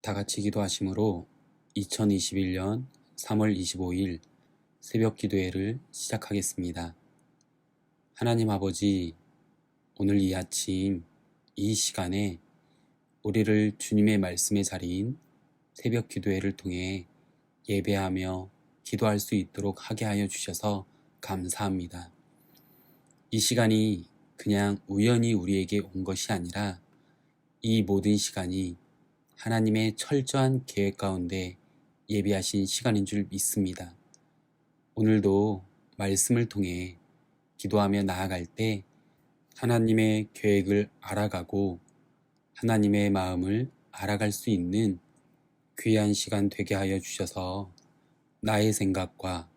다 같이 기도하심으로 2021년 3월 25일 새벽 기도회를 시작하겠습니다. 하나님 아버지, 오늘 이 아침 이 시간에 우리를 주님의 말씀의 자리인 새벽 기도회를 통해 예배하며 기도할 수 있도록 하게 하여 주셔서 감사합니다. 이 시간이 그냥 우연히 우리에게 온 것이 아니라 이 모든 시간이 하나님의 철저한 계획 가운데 예비하신 시간인 줄 믿습니다. 오늘도 말씀을 통해 기도하며 나아갈 때 하나님의 계획을 알아가고 하나님의 마음을 알아갈 수 있는 귀한 시간 되게 하여 주셔서 나의 생각과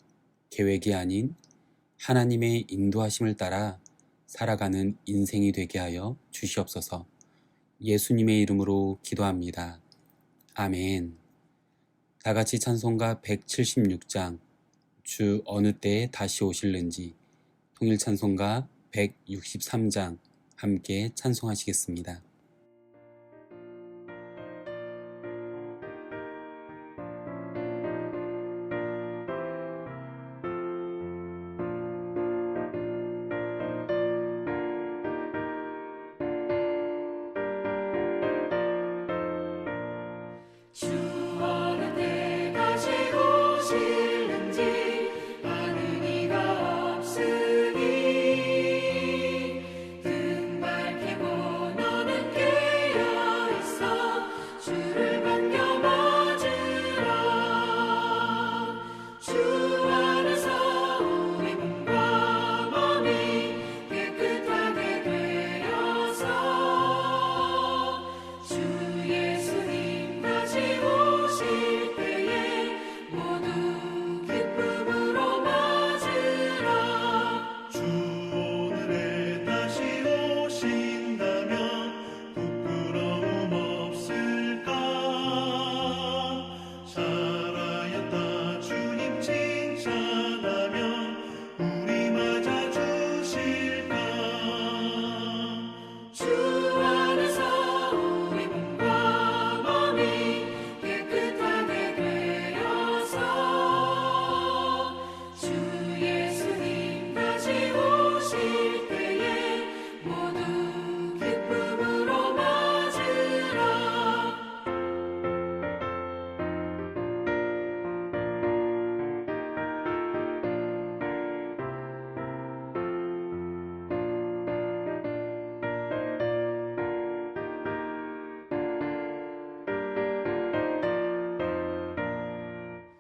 계획이 아닌 하나님의 인도하심을 따라 살아가는 인생이 되게 하여 주시옵소서. 예수님의 이름으로 기도합니다. 아멘. 다 같이 찬송가 176장 주 어느 때에 다시 오실는지, 통일 찬송가 163장 함께 찬송하시겠습니다. 주 어느 때 다시 오실는지 아는 이가 없으니 등 밝히고 너는 깨어있어 주를 반겨 맞으라. 주 안에서 우리 몸과 몸이 깨끗하게 되어서 주 예수님 다시 오실 때에 모두 기쁨으로 맞으라. 주 오늘에 다시 오신다면 부끄러움 없을까? 살아였다 주님 칭찬하면 우리 맞아 주실까? 주 안에서 우리 몸과 몸이 깨끗하게 되어서 주 예수님 다시 오실 때에 모두 기쁨으로 맞으라.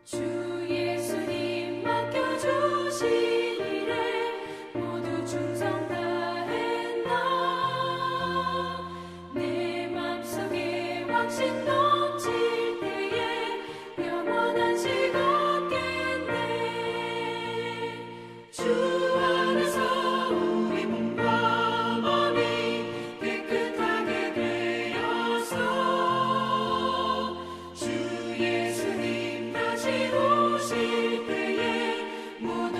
주 예수님 맡겨주신 일에 모두 충성 다했나. 내 맘속에 확신 넘칠 때에 영원한 식 얻겠네. 주 안에서 우리 몸과 몸이 깨끗하게 되어서 주 예수님 다시 오실 때에 모두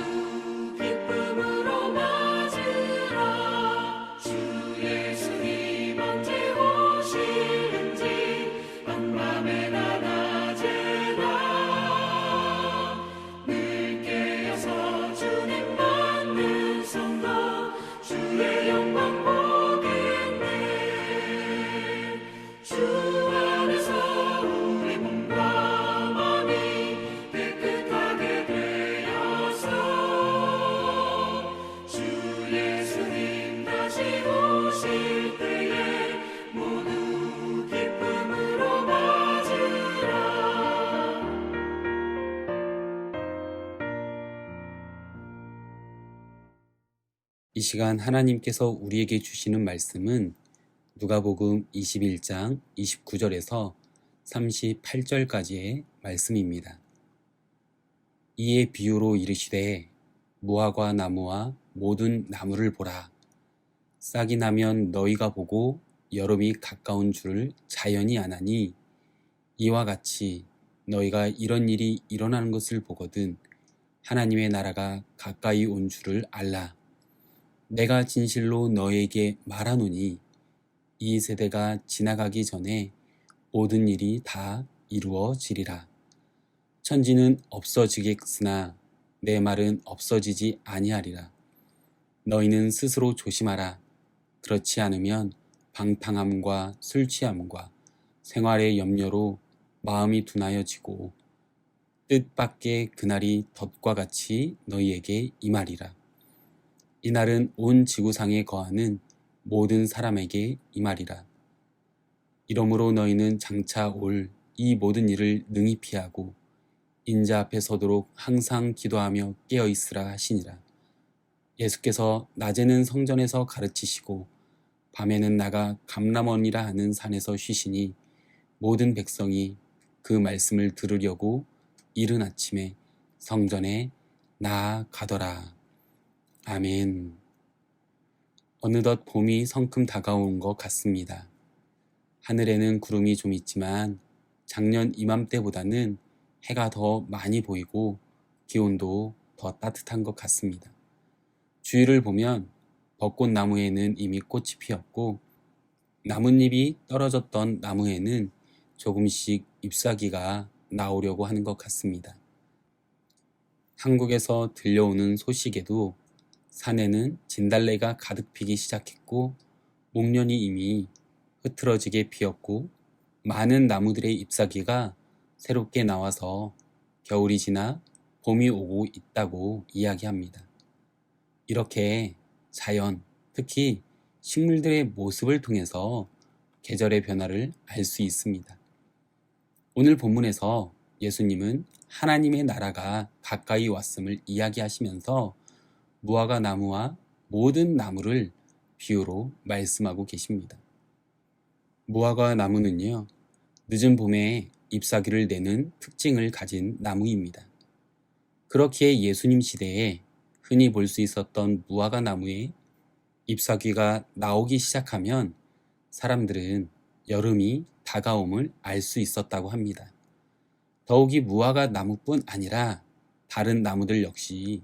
기쁨으로 맞으라. 주 예수님 언제 오실는지 밤밤에나 낮에나 늘 깨어서 주님 받는 성도 주의 영광 보겠네. 주 안에서 우리 몸과 몸이 깨끗하게 되어서 주 예수님 다시 오실 때에 모두 기쁨으로 맞으라. 이 시간 하나님께서 우리에게 주시는 말씀은 누가복음 21장 29절에서 38절까지의 말씀입니다. 이에 비유로 이르시되 무화과 나무와 모든 나무를 보라. 싹이 나면 너희가 보고 여름이 가까운 줄을 자연히 아나니 이와 같이 너희가 이런 일이 일어나는 것을 보거든 하나님의 나라가 가까이 온 줄을 알라. 내가 진실로 너에게 말하노니 이 세대가 지나가기 전에 모든 일이 다 이루어지리라. 천지는 없어지겠으나 내 말은 없어지지 아니하리라. 너희는 스스로 조심하라. 그렇지 않으면 방탕함과 술 취함과 생활의 염려로 마음이 둔하여지고 뜻밖의 그날이 덫과 같이 너희에게 임하리라. 이날은 온 지구상에 거하는 모든 사람에게 임하리라. 이러므로 너희는 장차 올 이 모든 일을 능히 피하고 인자 앞에 서도록 항상 기도하며 깨어있으라 하시니라. 예수께서 낮에는 성전에서 가르치시고 밤에는 나가 감람원이라 하는 산에서 쉬시니 모든 백성이 그 말씀을 들으려고 이른 아침에 성전에 나아가더라. 아멘. 어느덧 봄이 성큼 다가온 것 같습니다. 하늘에는 구름이 좀 있지만 작년 이맘때보다는 해가 더 많이 보이고 기온도 더 따뜻한 것 같습니다. 주위를 보면 벚꽃나무에는 이미 꽃이 피었고 나뭇잎이 떨어졌던 나무에는 조금씩 잎사귀가 나오려고 하는 것 같습니다. 한국에서 들려오는 소식에도 산에는 진달래가 가득 피기 시작했고 목련이 이미 흐트러지게 피었고 많은 나무들의 잎사귀가 새롭게 나와서 겨울이 지나 봄이 오고 있다고 이야기합니다. 이렇게 자연, 특히 식물들의 모습을 통해서 계절의 변화를 알 수 있습니다. 오늘 본문에서 예수님은 하나님의 나라가 가까이 왔음을 이야기하시면서 무화과 나무와 모든 나무를 비유로 말씀하고 계십니다. 무화과 나무는요, 늦은 봄에 잎사귀를 내는 특징을 가진 나무입니다. 그렇기에 예수님 시대에 흔히 볼 수 있었던 무화과 나무에 잎사귀가 나오기 시작하면 사람들은 여름이 다가옴을 알 수 있었다고 합니다. 더욱이 무화과 나무뿐 아니라 다른 나무들 역시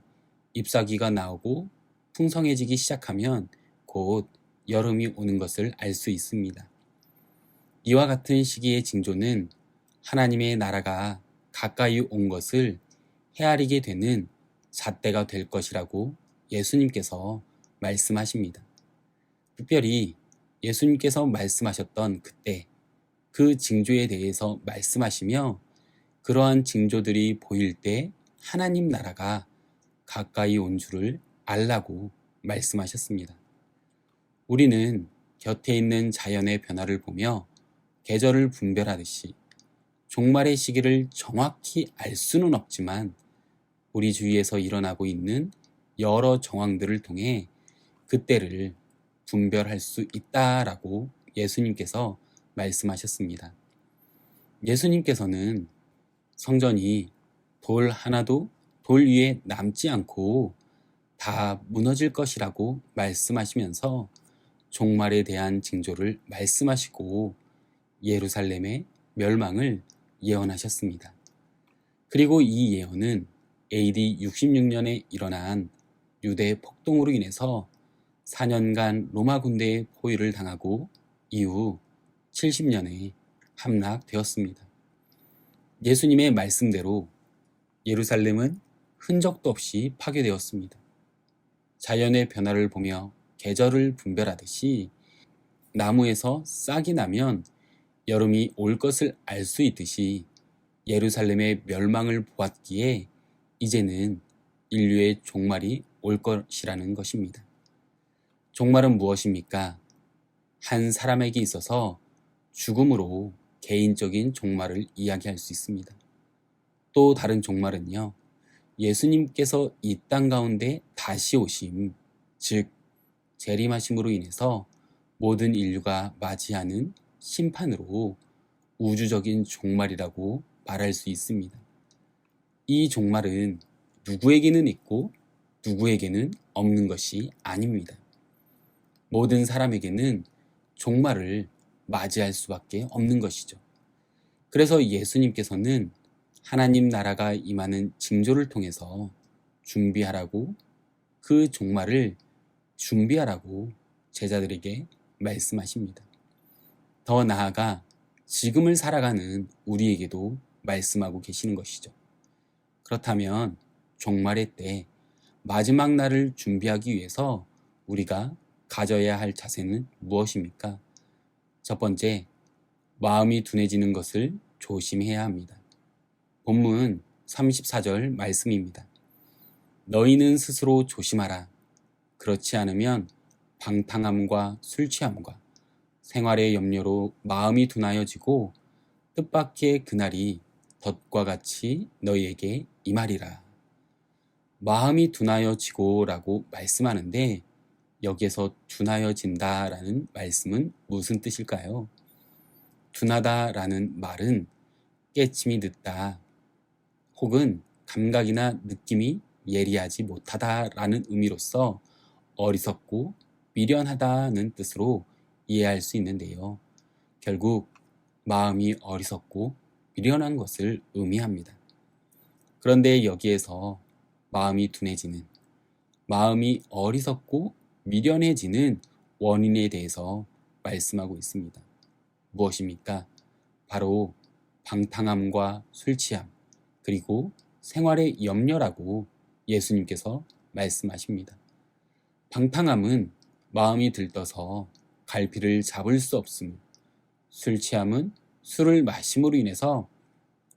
잎사귀가 나오고 풍성해지기 시작하면 곧 여름이 오는 것을 알 수 있습니다. 이와 같은 시기의 징조는 하나님의 나라가 가까이 온 것을 헤아리게 되는 잣대가 될 것이라고 예수님께서 말씀하십니다. 특별히 예수님께서 말씀하셨던 그때 그 징조에 대해서 말씀하시며 그러한 징조들이 보일 때 하나님 나라가 가까이 온 줄을 알라고 말씀하셨습니다. 우리는 곁에 있는 자연의 변화를 보며 계절을 분별하듯이 종말의 시기를 정확히 알 수는 없지만 우리 주위에서 일어나고 있는 여러 정황들을 통해 그때를 분별할 수 있다라고 예수님께서 말씀하셨습니다. 예수님께서는 성전이 돌 하나도 돌 위에 남지 않고 다 무너질 것이라고 말씀하시면서 종말에 대한 징조를 말씀하시고 예루살렘의 멸망을 예언하셨습니다. 그리고 이 예언은 AD 66년에 일어난 유대 폭동으로 인해서 4년간 로마 군대의 포위를 당하고 이후 70년에 함락되었습니다. 예수님의 말씀대로 예루살렘은 흔적도 없이 파괴되었습니다. 자연의 변화를 보며 계절을 분별하듯이 나무에서 싹이 나면 여름이 올 것을 알 수 있듯이 예루살렘의 멸망을 보았기에 이제는 인류의 종말이 올 것이라는 것입니다. 종말은 무엇입니까? 한 사람에게 있어서 죽음으로 개인적인 종말을 이야기할 수 있습니다. 또 다른 종말은요, 예수님께서 이 땅 가운데 다시 오심, 즉 재림하심으로 인해서 모든 인류가 맞이하는 심판으로 우주적인 종말이라고 말할 수 있습니다. 이 종말은 누구에게는 있고 누구에게는 없는 것이 아닙니다. 모든 사람에게는 종말을 맞이할 수밖에 없는 것이죠. 그래서 예수님께서는 하나님 나라가 임하는 징조를 통해서 준비하라고, 그 종말을 준비하라고 제자들에게 말씀하십니다. 더 나아가 지금을 살아가는 우리에게도 말씀하고 계시는 것이죠. 그렇다면 종말의 때 마지막 날을 준비하기 위해서 우리가 가져야 할 자세는 무엇입니까? 첫 번째, 마음이 둔해지는 것을 조심해야 합니다. 본문 34절 말씀입니다. 너희는 스스로 조심하라. 그렇지 않으면 방탕함과 술 취함과 생활의 염려로 마음이 둔하여지고 뜻밖의 그날이 덫과 같이 너희에게 임하리라. 마음이 둔하여지고 라고 말씀하는데 여기에서 둔하여진다라는 말씀은 무슨 뜻일까요? 둔하다라는 말은 깨침이 늦다 혹은 감각이나 느낌이 예리하지 못하다라는 의미로서 어리석고 미련하다는 뜻으로 이해할 수 있는데요. 결국 마음이 어리석고 미련한 것을 의미합니다. 그런데 여기에서 마음이 둔해지는, 마음이 어리석고 미련해지는 원인에 대해서 말씀하고 있습니다. 무엇입니까? 바로 방탕함과 술 취함, 그리고 생활의 염려라고 예수님께서 말씀하십니다. 방탕함은 마음이 들떠서 갈피를 잡을 수 없음, 술 취함은 술을 마심으로 인해서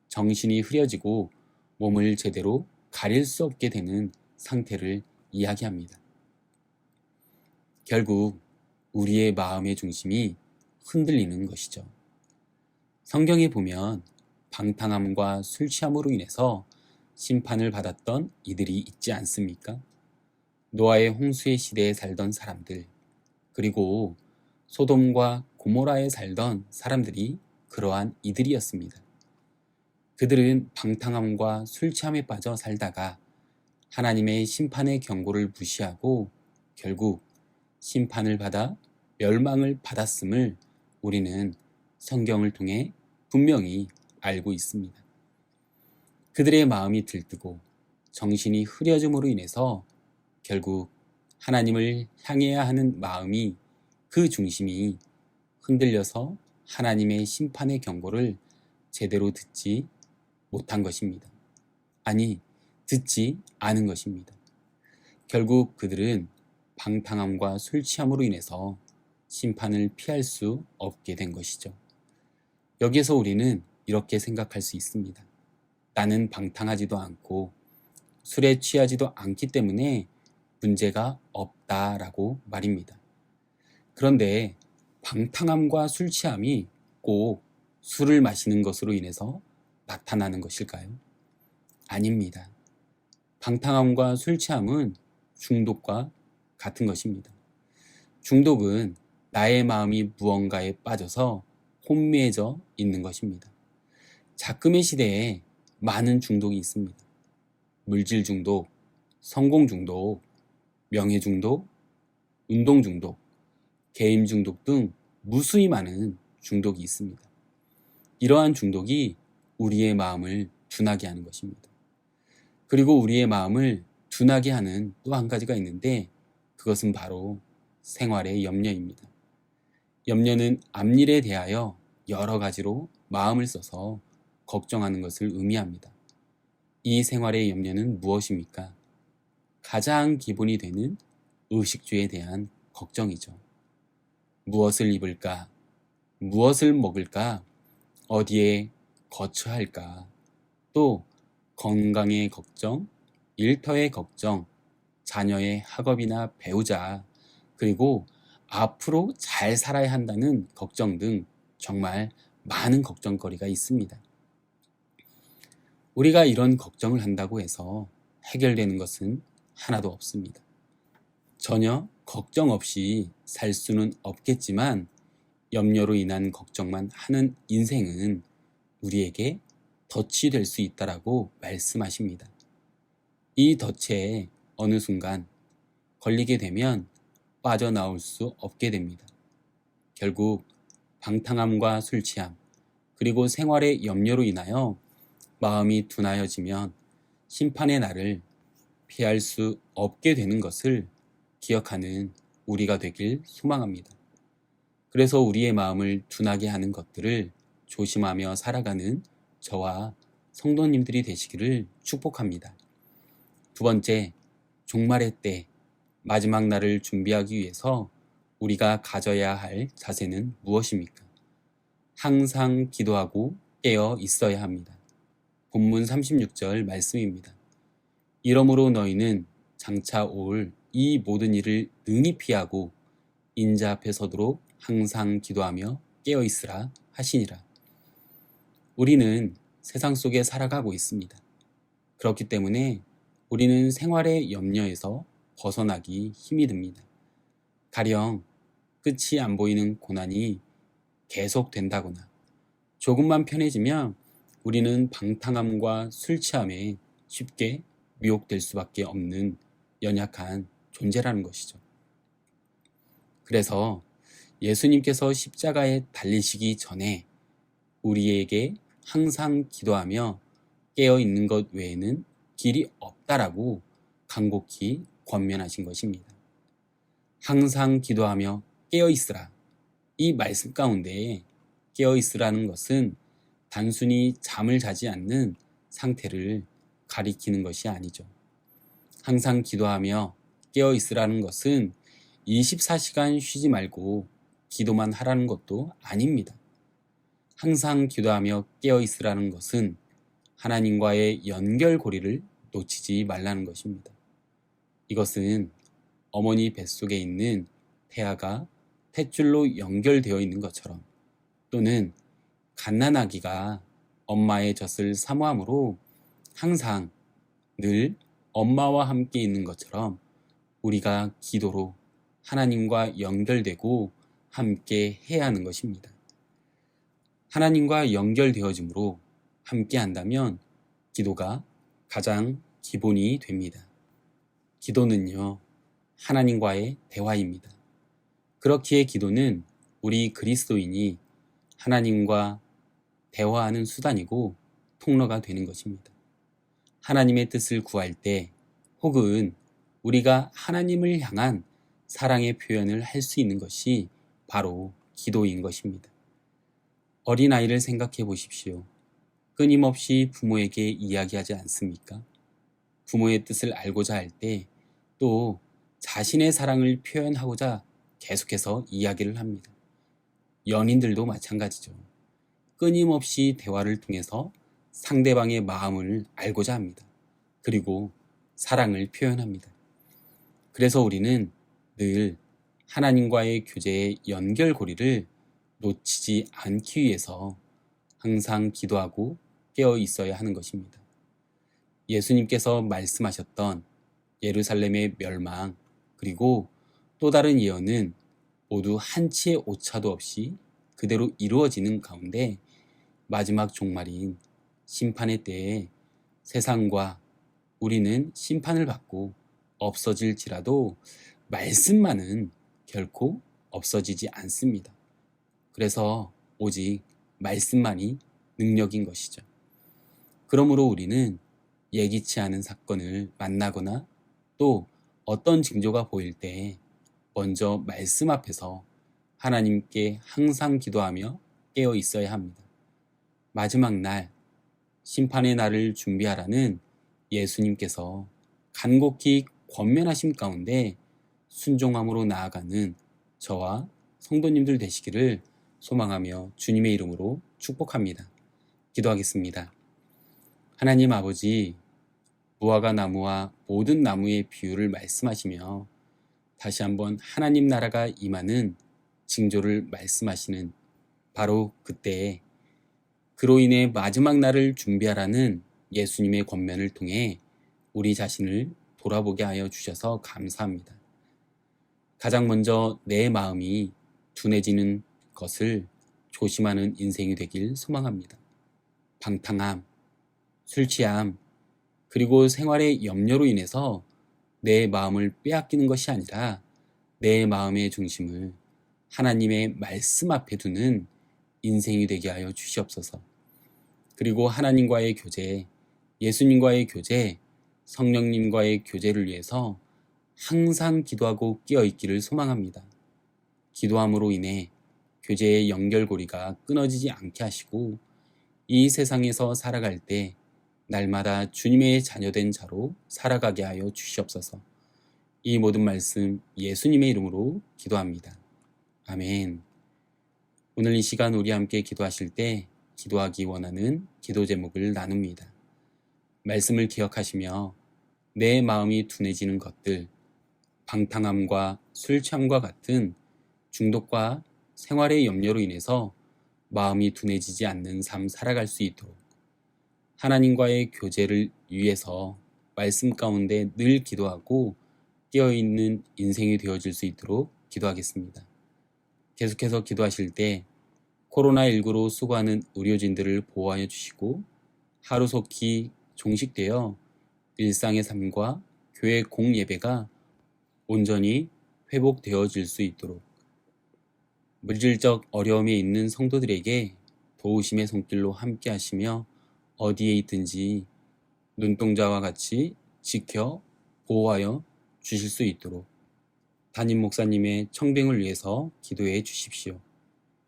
정신이 흐려지고 몸을 제대로 가릴 수 없게 되는 상태를 이야기합니다. 결국 우리의 마음의 중심이 흔들리는 것이죠. 성경에 보면 방탕함과 술 취함으로 인해서 심판을 받았던 이들이 있지 않습니까? 노아의 홍수의 시대에 살던 사람들, 그리고 소돔과 고모라에 살던 사람들이 그러한 이들이었습니다. 그들은 방탕함과 술 취함에 빠져 살다가 하나님의 심판의 경고를 무시하고 결국 심판을 받아 멸망을 받았음을 우리는 성경을 통해 분명히 알고 있습니다. 그들의 마음이 들뜨고 정신이 흐려짐으로 인해서 결국 하나님을 향해야 하는 마음이, 그 중심이 흔들려서 하나님의 심판의 경고를 제대로 듣지 못한 것입니다. 아니, 듣지 않은 것입니다. 결국 그들은 방탕함과 술 취함으로 인해서 심판을 피할 수 없게 된 것이죠. 여기에서 우리는 이렇게 생각할 수 있습니다. 나는 방탕하지도 않고 술에 취하지도 않기 때문에 문제가 없다라고 말입니다. 그런데 방탕함과 술 취함이 꼭 술을 마시는 것으로 인해서 나타나는 것일까요? 아닙니다. 방탕함과 술 취함은 중독과 같은 것입니다. 중독은 나의 마음이 무언가에 빠져서 혼미해져 있는 것입니다. 작금의 시대에 많은 중독이 있습니다. 물질 중독, 성공 중독, 명예 중독, 운동 중독, 게임 중독 등 무수히 많은 중독이 있습니다. 이러한 중독이 우리의 마음을 둔하게 하는 것입니다. 그리고 우리의 마음을 둔하게 하는 또 한 가지가 있는데 그것은 바로 생활의 염려입니다. 염려는 앞일에 대하여 여러 가지로 마음을 써서 걱정하는 것을 의미합니다. 이 생활의 염려는 무엇입니까? 가장 기본이 되는 의식주에 대한 걱정이죠. 무엇을 입을까? 무엇을 먹을까? 어디에 거처할까? 또 건강의 걱정, 일터의 걱정, 자녀의 학업이나 배우자, 그리고 앞으로 잘 살아야 한다는 걱정 등 정말 많은 걱정거리가 있습니다. 우리가 이런 걱정을 한다고 해서 해결되는 것은 하나도 없습니다. 전혀 걱정 없이 살 수는 없겠지만 염려로 인한 걱정만 하는 인생은 우리에게 덫이 될 수 있다라고 말씀하십니다. 이 덫에 어느 순간 걸리게 되면 빠져나올 수 없게 됩니다. 결국 방탕함과 술 취함, 그리고 생활의 염려로 인하여 마음이 둔하여지면 심판의 날을 피할 수 없게 되는 것을 기억하는 우리가 되길 소망합니다. 그래서 우리의 마음을 둔하게 하는 것들을 조심하며 살아가는 저와 성도님들이 되시기를 축복합니다. 두 번째, 종말의 때 마지막 날을 준비하기 위해서 우리가 가져야 할 자세는 무엇입니까? 항상 기도하고 깨어 있어야 합니다. 본문 36절 말씀입니다. 이러므로 너희는 장차 올 이 모든 일을 능히 피하고 인자 앞에 서도록 항상 기도하며 깨어 있으라 하시니라. 우리는 세상 속에 살아가고 있습니다. 그렇기 때문에 우리는 생활의 염려에서 벗어나기 힘이 듭니다. 가령 끝이 안 보이는 고난이 계속된다거나 조금만 편해지면 우리는 방탕함과 술 취함에 쉽게 미혹될 수밖에 없는 연약한 존재라는 것이죠. 그래서 예수님께서 십자가에 달리시기 전에 우리에게 항상 기도하며 깨어 있는 것 외에는 길이 없다라고 간곡히 권면하신 것입니다. 항상 기도하며 깨어 있으라. 이 말씀 가운데 깨어 있으라는 것은 단순히 잠을 자지 않는 상태를 가리키는 것이 아니죠. 항상 기도하며 깨어 있으라는 것은 24시간 쉬지 말고 기도만 하라는 것도 아닙니다. 항상 기도하며 깨어 있으라는 것은 하나님과의 연결고리를 놓치지 말라는 것입니다. 이것은 어머니 뱃속에 있는 태아가 탯줄로 연결되어 있는 것처럼, 또는 갓난아기가 엄마의 젖을 사모함으로 항상 늘 엄마와 함께 있는 것처럼 우리가 기도로 하나님과 연결되고 함께 해야 하는 것입니다. 하나님과 연결되어짐으로 함께 한다면 기도가 가장 기본이 됩니다. 기도는요, 하나님과의 대화입니다. 그렇기에 기도는 우리 그리스도인이 하나님과 대화하는 수단이고 통로가 되는 것입니다. 하나님의 뜻을 구할 때 혹은 우리가 하나님을 향한 사랑의 표현을 할 수 있는 것이 바로 기도인 것입니다. 어린아이를 생각해 보십시오. 끊임없이 부모에게 이야기하지 않습니까? 부모의 뜻을 알고자 할 때 또 자신의 사랑을 표현하고자 계속해서 이야기를 합니다. 연인들도 마찬가지죠. 끊임없이 대화를 통해서 상대방의 마음을 알고자 합니다. 그리고 사랑을 표현합니다. 그래서 우리는 늘 하나님과의 교제의 연결고리를 놓치지 않기 위해서 항상 기도하고 깨어 있어야 하는 것입니다. 예수님께서 말씀하셨던 예루살렘의 멸망, 그리고 또 다른 예언은 모두 한치의 오차도 없이 그대로 이루어지는 가운데 마지막 종말인 심판의 때에 세상과 우리는 심판을 받고 없어질지라도 말씀만은 결코 없어지지 않습니다. 그래서 오직 말씀만이 능력인 것이죠. 그러므로 우리는 예기치 않은 사건을 만나거나 또 어떤 징조가 보일 때 먼저 말씀 앞에서 하나님께 항상 기도하며 깨어 있어야 합니다. 마지막 날, 심판의 날을 준비하라는 예수님께서 간곡히 권면하심 가운데 순종함으로 나아가는 저와 성도님들 되시기를 소망하며 주님의 이름으로 축복합니다. 기도하겠습니다. 하나님 아버지, 무화과 나무와 모든 나무의 비유를 말씀하시며 다시 한번 하나님 나라가 임하는 징조를 말씀하시는 바로 그때에 그로 인해 마지막 날을 준비하라는 예수님의 권면을 통해 우리 자신을 돌아보게 하여 주셔서 감사합니다. 가장 먼저 내 마음이 둔해지는 것을 조심하는 인생이 되길 소망합니다. 방탕함, 술 취함, 그리고 생활의 염려로 인해서 내 마음을 빼앗기는 것이 아니라 내 마음의 중심을 하나님의 말씀 앞에 두는 인생이 되게 하여 주시옵소서. 그리고 하나님과의 교제, 예수님과의 교제, 성령님과의 교제를 위해서 항상 기도하고 깨어있기를 소망합니다. 기도함으로 인해 교제의 연결고리가 끊어지지 않게 하시고 이 세상에서 살아갈 때 날마다 주님의 자녀된 자로 살아가게 하여 주시옵소서. 이 모든 말씀 예수님의 이름으로 기도합니다. 아멘. 오늘 이 시간 우리 함께 기도하실 때 기도하기 원하는 기도 제목을 나눕니다. 말씀을 기억하시며 내 마음이 둔해지는 것들, 방탕함과 술 취함과 같은 중독과 생활의 염려로 인해서 마음이 둔해지지 않는 삶 살아갈 수 있도록 하나님과의 교제를 위해서 말씀 가운데 늘 기도하고 깨어있는 인생이 되어질 수 있도록 기도하겠습니다. 계속해서 기도하실 때 코로나19로 수고하는 의료진들을 보호하여 주시고 하루속히 종식되어 일상의 삶과 교회 공예배가 온전히 회복되어질 수 있도록 물질적 어려움에 있는 성도들에게 도우심의 손길로 함께 하시며 어디에 있든지 눈동자와 같이 지켜 보호하여 주실 수 있도록 담임 목사님의 청빙을 위해서 기도해 주십시오.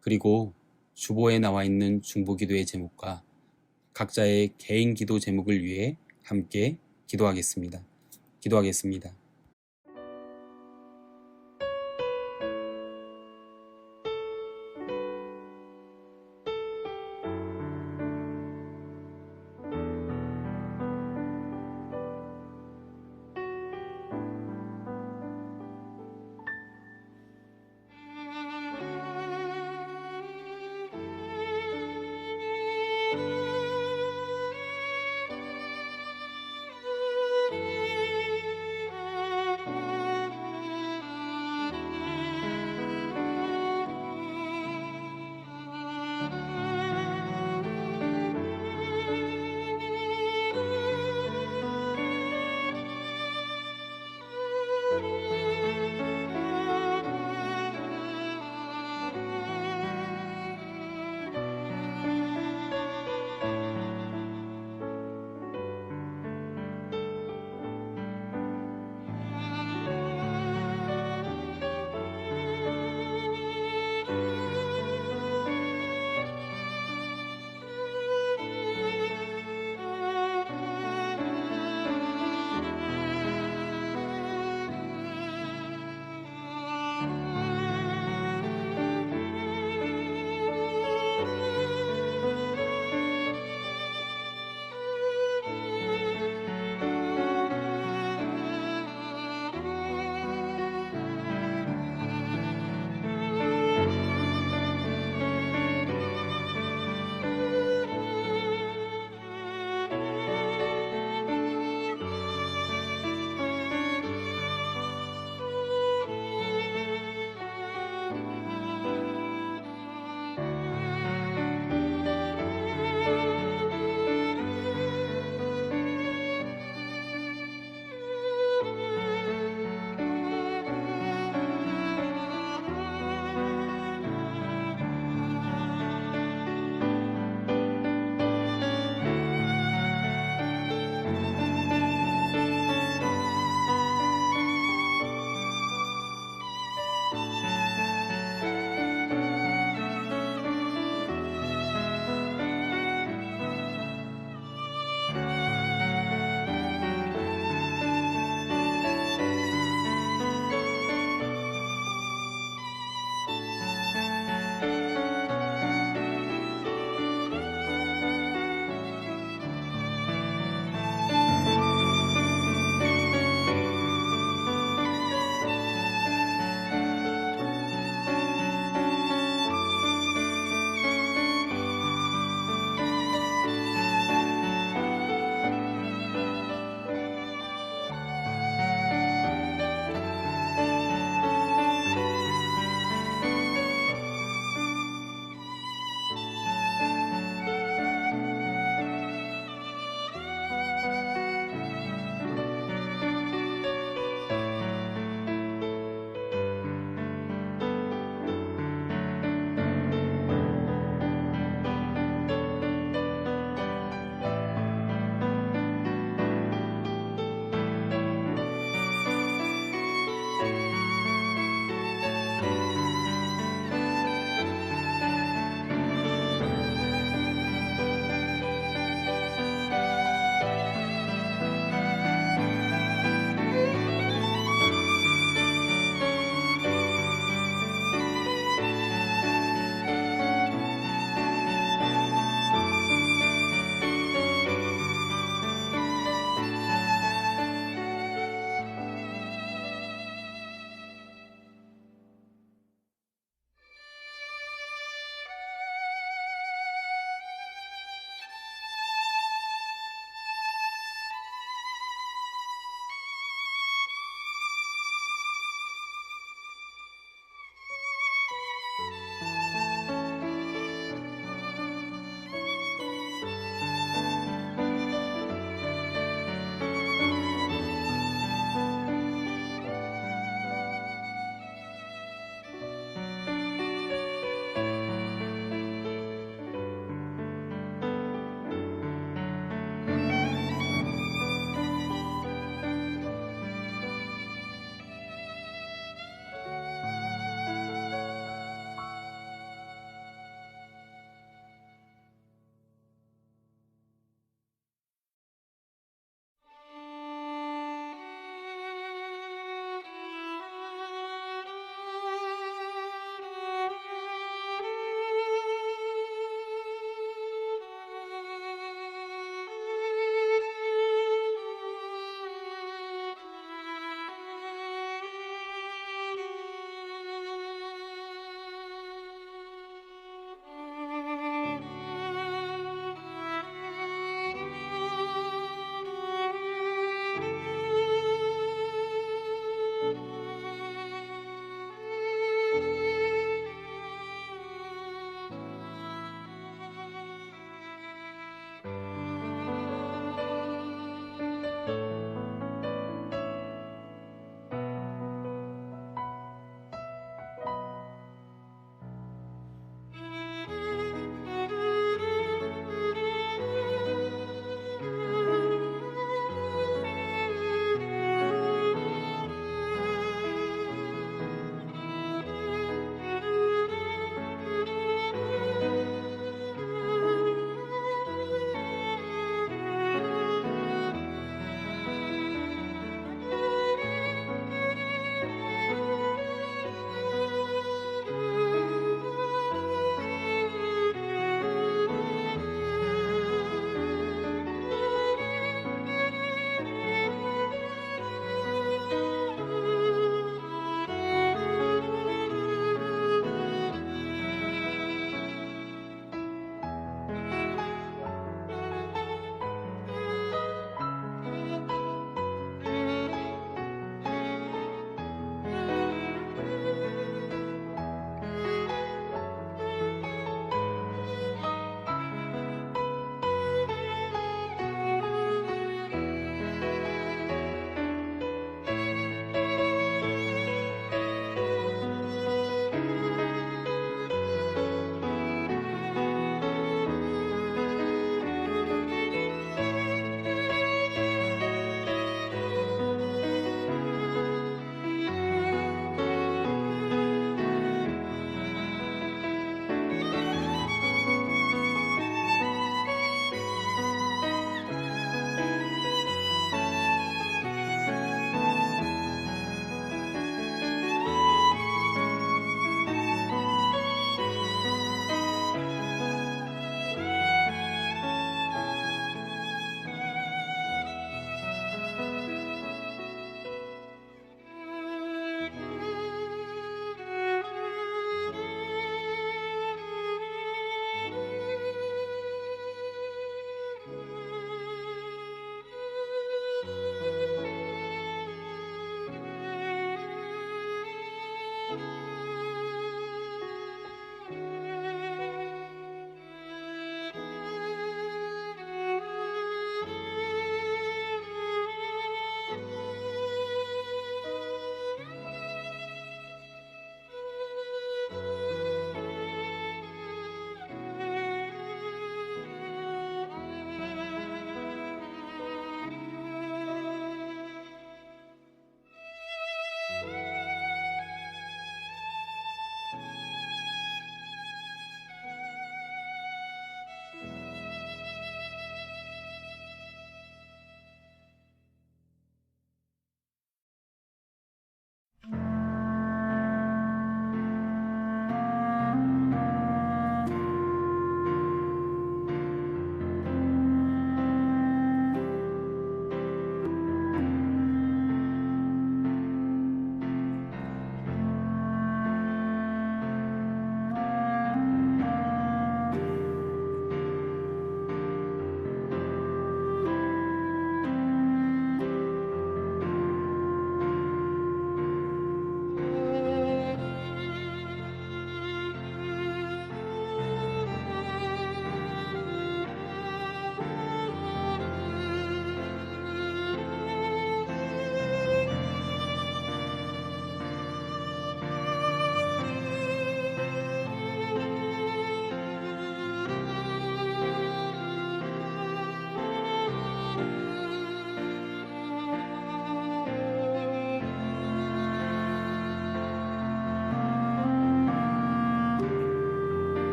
그리고 주보에 나와 있는 중보기도의 제목과 각자의 개인 기도 제목을 위해 함께 기도하겠습니다.